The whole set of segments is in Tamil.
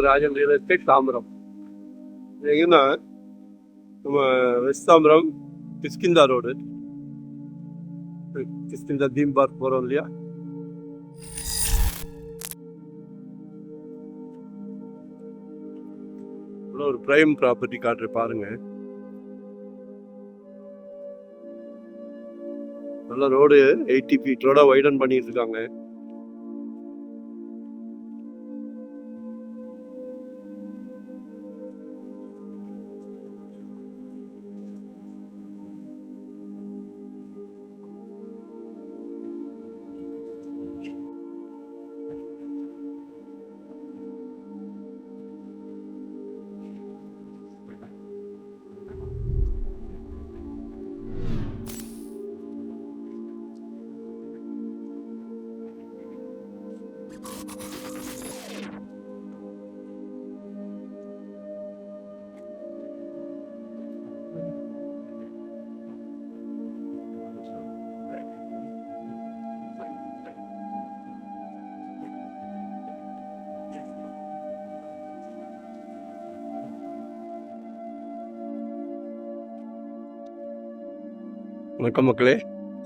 Rajan real estate Tambaram. எங்கன்னா நம்ம west Tambaram Kishkinta road, Kishkinta theme park போகிறோம் இல்லையா, ஒரு பிரைம் ப்ராப்பர்ட்டி காட்டுற பாருங்க. நல்ல ரோடு 80 feet ரோட வைடன் பண்ணிட்டு இருக்காங்க. வணக்கம் மக்களே,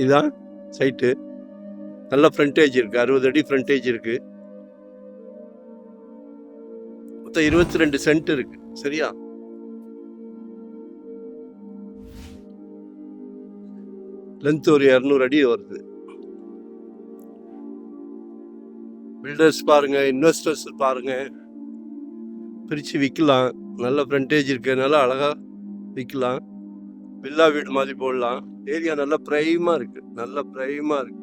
இதுதான் சைட்டு. நல்ல ஃப்ரண்டேஜ் இருக்குது, 60 அடி ஃப்ரண்டேஜ் இருக்குது. மொத்தம் 22 சென்ட் இருக்கு. சரியா, லென்த் ஒரு 200 அடி வருது. பில்டர்ஸ் பாருங்க, இன்வெஸ்டர்ஸ் பாருங்க, பிரித்து விற்கலாம். நல்ல ஃப்ரண்டேஜ் இருக்கு, நல்லா அழகா விற்கலாம். வில்லா வீடு மாதிரி போடலாம். ஏரியா நல்ல பிரைமா இருக்கு, நல்ல பிரைமா இருக்கு.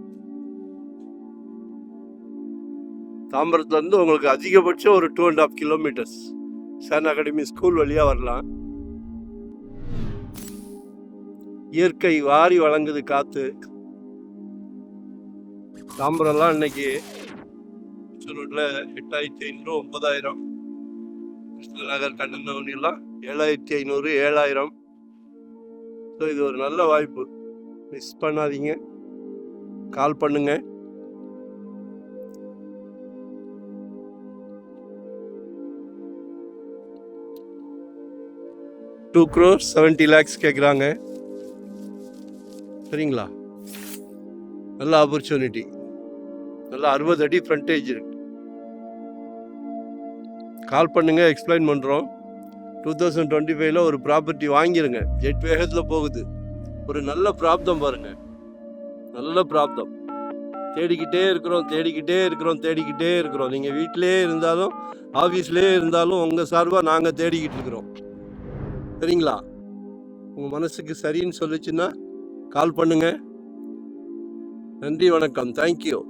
தாம்பரத்துல இருந்து உங்களுக்கு அதிகபட்சம் ஒரு 2.5 கிலோமீட்டர்ஸ் சன் அகாடமி ஸ்கூல் வழியா வரலாம். இயற்கை வாரி வழங்குது காத்து. தாம்பரம்லாம் இன்னைக்கு ரோட்ல 8500 9000, கிருஷ்ணநகர் கண்ணன் 7500 7000. ஸோ இது ஒரு நல்ல வாய்ப்பு, மிஸ் பண்ணாதீங்க. கால் பண்ணுங்க. ₹2,70,00,000 கேட்குறாங்க. சரிங்களா, நல்ல ஆப்பர்ச்சுனிட்டி. நல்ல 60 அடி ஃப்ரண்டேஜ் இருக்கு. கால் பண்ணுங்க, எக்ஸ்பிளைன் பண்ணுறோம். 2025 ஒரு ப்ராப்பர்ட்டி வாங்கிருங்க. ஜெட் வேகத்தில் போகுது. ஒரு நல்ல பிராப்தம் பாருங்க, நல்ல பிராப்தம். தேடிக்கிட்டே இருக்கிறோம். நீங்கள் வீட்டிலே இருந்தாலும் ஆஃபீஸ்லேயே இருந்தாலும் உங்கள் சார்பாக நாங்கள் தேடிக்கிட்டு இருக்கிறோம். சரிங்களா, உங்கள் மனசுக்கு சரின்னு சொல்லிச்சுன்னா கால் பண்ணுங்க. நன்றி, வணக்கம், தேங்க்யூ.